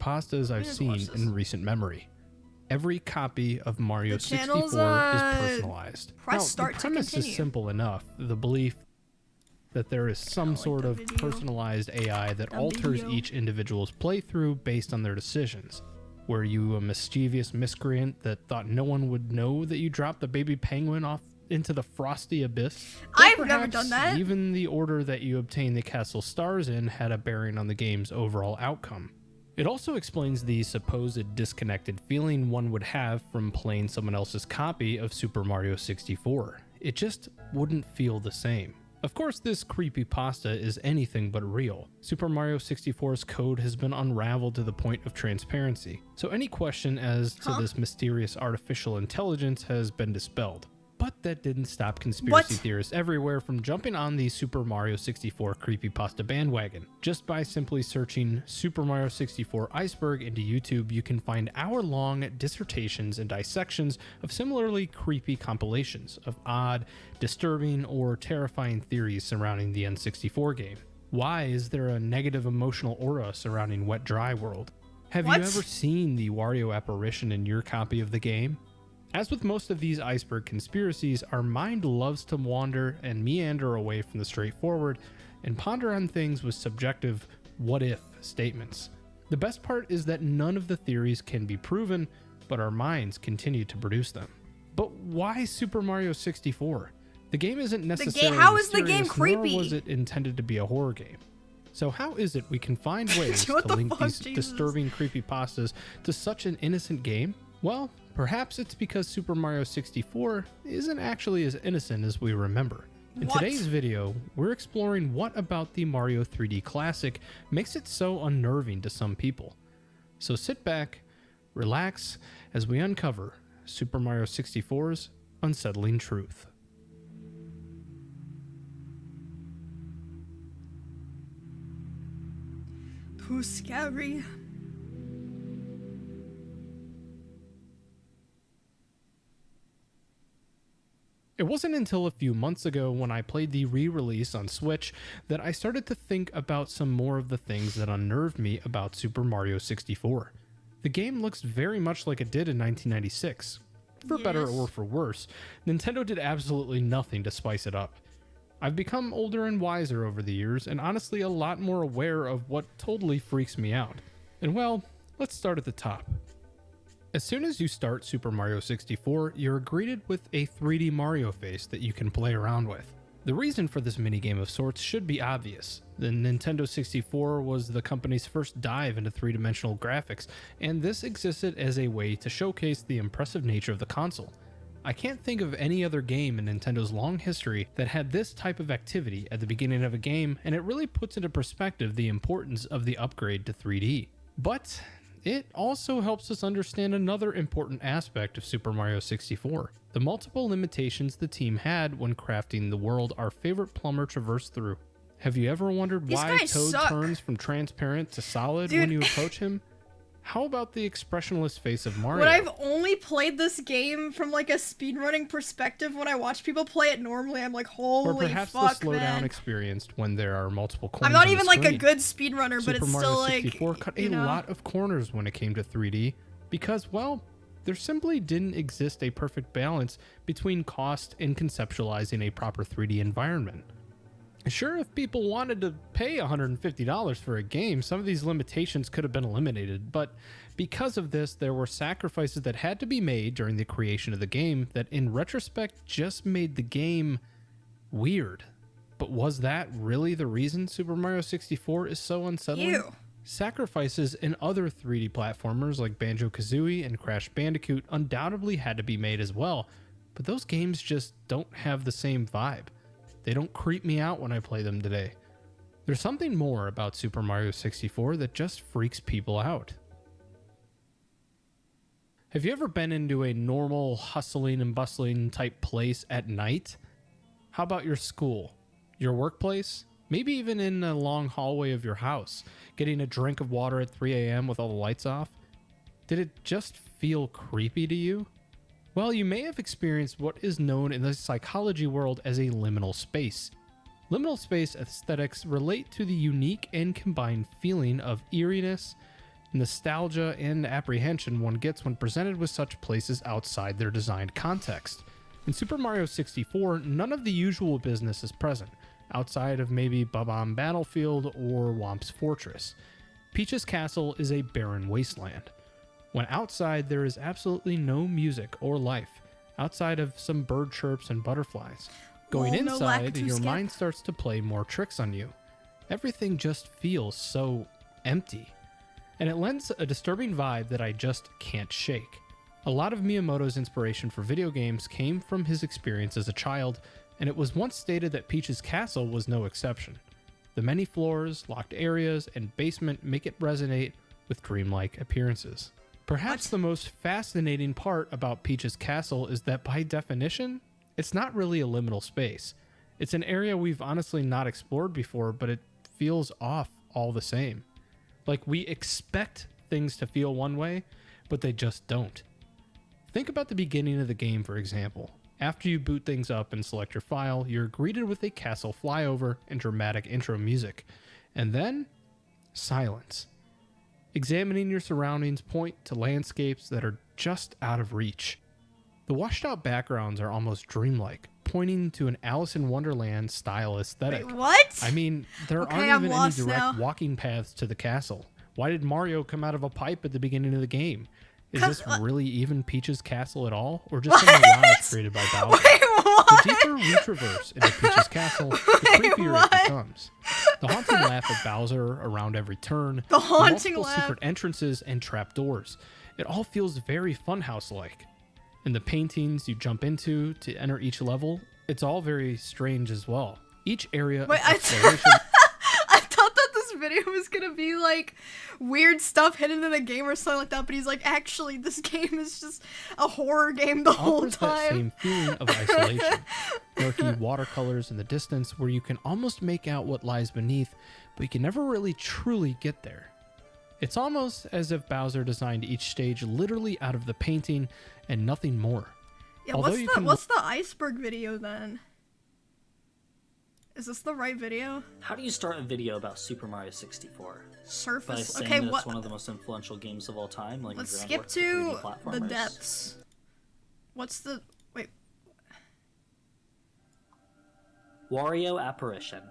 creepypastas I've seen in recent memory. Every copy of Mario 64 is personalized. Now, the premise is simple enough. The belief that there is some sort of personalized AI that alters each individual's playthrough based on their decisions. Were you a mischievous miscreant that thought no one would know that you dropped the baby penguin off into the frosty abyss? I've never done that. Even the order that you obtained the castle stars in had a bearing on the game's overall outcome. It also explains the supposed disconnected feeling one would have from playing someone else's copy of Super Mario 64. It just wouldn't feel the same. Of course, this creepypasta is anything but real. Super Mario 64's code has been unraveled to the point of transparency, so any question as to this mysterious artificial intelligence has been dispelled. But that didn't stop conspiracy theorists everywhere from jumping on the Super Mario 64 creepypasta bandwagon. Just by simply searching Super Mario 64 Iceberg into YouTube, you can find hour-long dissertations and dissections of similarly creepy compilations of odd, disturbing, or terrifying theories surrounding the N64 game. Why is there a negative emotional aura surrounding Wet Dry World? Have you ever seen the Wario apparition in your copy of the game? As with most of these Iceberg conspiracies, our mind loves to wander and meander away from the straightforward and ponder on things with subjective what-if statements. The best part is that none of the theories can be proven, but our minds continue to produce them. But why Super Mario 64? The game isn't necessarily how is the game creepy? Nor was it intended to be a horror game. So how is it we can find ways to link these disturbing creepypastas to such an innocent game? Well, perhaps it's because Super Mario 64 isn't actually as innocent as we remember. In today's video, we're exploring what about the Mario 3D Classic makes it so unnerving to some people. So sit back, relax, as we uncover Super Mario 64's unsettling truth. Too scary. It wasn't until a few months ago when I played the re-release on Switch that I started to think about some more of the things that unnerved me about Super Mario 64. The game looks very much like it did in 1996. For better or for worse, Nintendo did absolutely nothing to spice it up. I've become older and wiser over the years, and honestly a lot more aware of what totally freaks me out. And well, let's start at the top. As soon as you start Super Mario 64, you're greeted with a 3D Mario face that you can play around with. The reason for this minigame of sorts should be obvious. The Nintendo 64 was the company's first dive into three-dimensional graphics, and this existed as a way to showcase the impressive nature of the console. I can't think of any other game in Nintendo's long history that had this type of activity at the beginning of a game, and it really puts into perspective the importance of the upgrade to 3D. But it also helps us understand another important aspect of Super Mario 64, the multiple limitations the team had when crafting the world our favorite plumber traversed through. Have you ever wondered why Toad turns from transparent to solid when you approach him? How about the expressionless face of Mario? But I've only played this game from like a speedrunning perspective. When I watch people play it normally, I'm like, holy fuck, man. Or perhaps the slowdown experienced when there are multiple coins. I'm not even like a good speedrunner, but it's still like, Super Mario 64 cut a lot of corners when it came to 3D because, well, there simply didn't exist a perfect balance between cost and conceptualizing a proper 3D environment. Sure, if people wanted to pay $150 for a game, some of these limitations could have been eliminated, but because of this, there were sacrifices that had to be made during the creation of the game that in retrospect just made the game weird. But was that really the reason Super Mario 64 is so unsettling? Ew. Sacrifices in other 3D platformers like Banjo-Kazooie and Crash Bandicoot undoubtedly had to be made as well, but those games just don't have the same vibe. They don't creep me out when I play them today. There's something more about Super Mario 64 that just freaks people out. Have you ever been into a normal hustling and bustling type place at night? How about your school, your workplace, maybe even in a long hallway of your house, getting a drink of water at 3 a.m. with all the lights off? Did it just feel creepy to you? Well, you may have experienced what is known in the psychology world as a liminal space. Liminal space aesthetics relate to the unique and combined feeling of eeriness, nostalgia and apprehension one gets when presented with such places outside their designed context. In Super Mario 64, none of the usual business is present, outside of maybe Bob-omb Battlefield or Whomp's Fortress. Peach's Castle is a barren wasteland. When outside, there is absolutely no music or life, outside of some bird chirps and butterflies. Going inside, your mind starts to play more tricks on you. Everything just feels so empty. And it lends a disturbing vibe that I just can't shake. A lot of Miyamoto's inspiration for video games came from his experience as a child, and it was once stated that Peach's Castle was no exception. The many floors, locked areas, and basement make it resonate with dreamlike appearances. Perhaps the most fascinating part about Peach's Castle is that by definition, it's not really a liminal space. It's an area we've honestly not explored before, but it feels off all the same. Like we expect things to feel one way, but they just don't. Think about the beginning of the game, for example. After you boot things up and select your file, you're greeted with a castle flyover and dramatic intro music. And then, silence. Examining your surroundings point to landscapes that are just out of reach. The washed out backgrounds are almost dreamlike, pointing to an Alice in Wonderland style aesthetic. Wait, what? I mean, there aren't even any direct walking paths to the castle. Why did Mario come out of a pipe at the beginning of the game? Is this really even Peach's Castle at all? Or just some mirage created by Bowser? Wait, what? The deeper we traverse into Peach's Castle, the creepier it becomes. The haunting laugh of Bowser around every turn, the haunting multiple laugh, secret entrances and trapdoors. It all feels very Funhouse-like. And the paintings you jump into to enter each level, it's all very strange as well. Each area of exploration... I thought that this video was gonna be like weird stuff hidden in the game or something like that, but he's like, actually, this game is just a horror game the whole time. That same feeling of isolation. Murky watercolors in the distance where you can almost make out what lies beneath, but you can never really truly get there. It's almost as if Bowser designed each stage literally out of the painting and nothing more. Yeah, what's the Iceberg video then? Is this the right video? How do you start a video about Super Mario 64? Surface. By saying okay, that it's one of the most influential games of all time. Like let's skip to the depths. What's the... Wait. Wario Apparition.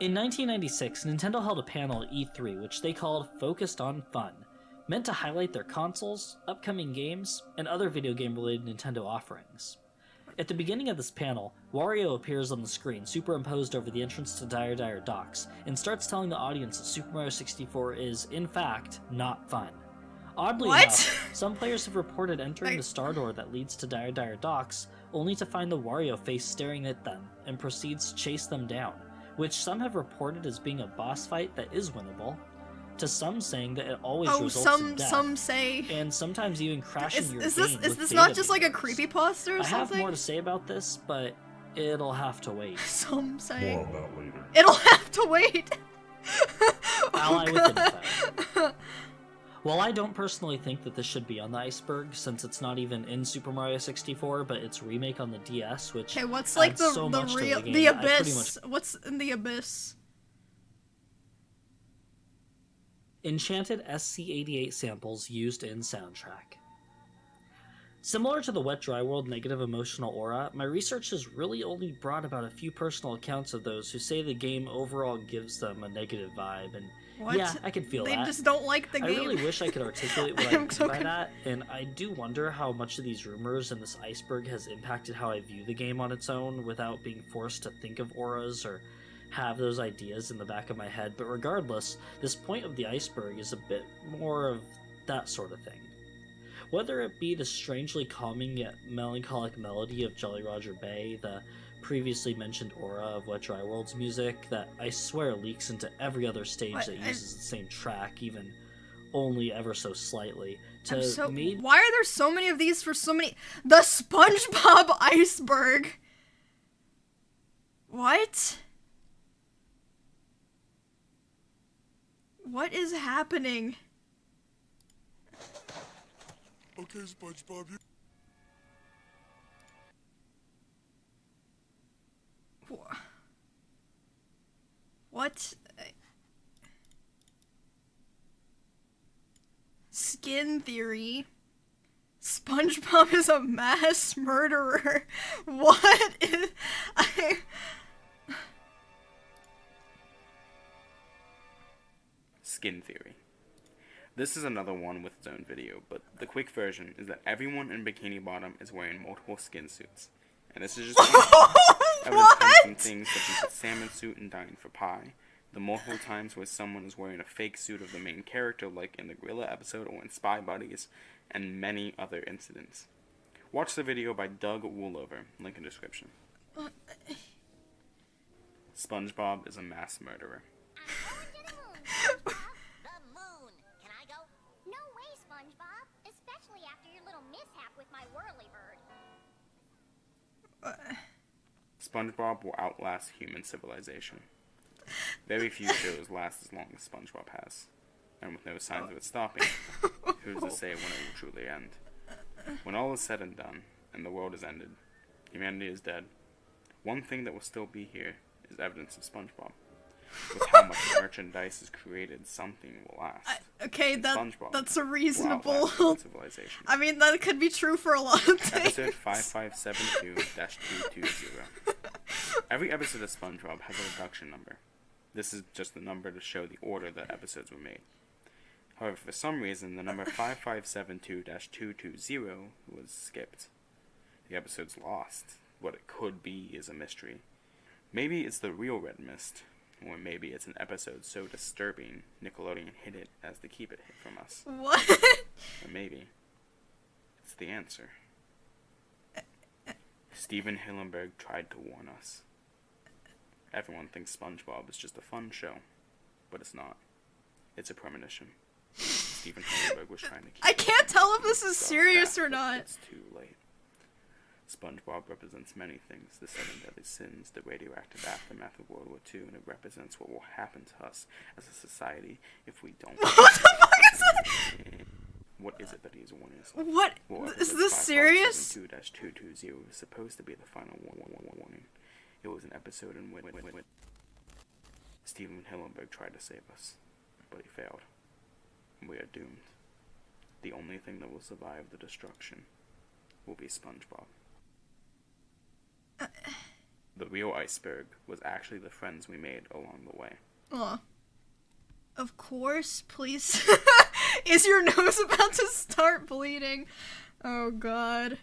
In 1996, Nintendo held a panel at E3 which they called Focused on Fun, meant to highlight their consoles, upcoming games, and other video game-related Nintendo offerings. At the beginning of this panel, Wario appears on the screen, superimposed over the entrance to Dire Dire Docks, and starts telling the audience that Super Mario 64 is, in fact, not fun. Oddly enough, some players have reported entering the star door that leads to Dire Dire Docks, only to find the Wario face staring at them, and proceeds to chase them down, which some have reported as being a boss fight that is winnable, to some saying that it always results in death, some say, and sometimes even crashing your game. Is this not just like a creepypasta or something? I have more to say about this, but it'll have to wait. Some say. More on that later. It'll have to wait. Ally with info. While I don't personally think that this should be on the Iceberg, since it's not even in Super Mario 64, but it's remake on the DS, which okay, what's like the abyss? What's in the abyss? Enchanted SC-88 samples used in soundtrack. Similar to the Wet Dry World negative emotional aura, my research has really only brought about a few personal accounts of those who say the game overall gives them a negative vibe, and what? Yeah, I can feel that. They just don't like the game. I really wish I could articulate what I mean by that, and I do wonder how much of these rumors and this Iceberg has impacted how I view the game on its own without being forced to think of auras or have those ideas in the back of my head, but regardless, this point of the Iceberg is a bit more of that sort of thing. Whether it be the strangely calming yet melancholic melody of Jolly Roger Bay, the previously mentioned aura of Wet Dry World's music that I swear leaks into every other stage that uses the same track, even only ever so slightly, why are there so many of these for so many... The SpongeBob Iceberg! What? What is happening? Okay, SpongeBob, you... What? Skin theory. SpongeBob is a mass murderer. What is... Skin theory. This is another one with its own video, but the quick version is that everyone in Bikini Bottom is wearing multiple skin suits. And this is just evidence comes from things such as the salmon suit in Dying for Pie, the multiple times where someone is wearing a fake suit of the main character like in the Gorilla episode or in Spy Buddies, and many other incidents. Watch the video by Doug Woolover, link in description. SpongeBob is a mass murderer. The moon. Can I go? No way, SpongeBob. Especially after your little mishap with my whirly bird. SpongeBob will outlast human civilization. Very few shows last as long as SpongeBob has. And with no signs of it stopping, who's to say when it will truly end? When all is said and done, and the world is ended, humanity is dead, one thing that will still be here is evidence of SpongeBob. With how much merchandise is created, something will last. Okay, that's a reasonable... civilization. I mean, that could be true for a lot of things. Episode 5572-220. Every episode of SpongeBob has a reduction number. This is just the number to show the order that episodes were made. However, for some reason, the number 5572-220 was skipped. The episode's lost. What it could be is a mystery. Maybe it's the real Red Mist, or maybe it's an episode so disturbing Nickelodeon hid it as to keep it hid from us. What? Or maybe it's the answer. Steven Hillenberg tried to warn us. Everyone thinks SpongeBob is just a fun show, but it's not. It's a premonition. Steven Hillenberg was trying to keep... I can't tell if this is serious or not. It's too late. SpongeBob represents many things. The 7 deadly sins, the radioactive aftermath of World War II, and it represents what will happen to us as a society if we don't... What the fuck is that? What is it that he's warning us? What? Well, Is this serious? 2-220 was supposed to be the final warning. It was an episode in which Steven Hillenberg tried to save us, but he failed. We are doomed. The only thing that will survive the destruction will be SpongeBob. The real Iceberg was actually the friends we made along the way. Aw. Of course, please. Is your nose about to start bleeding? Oh god.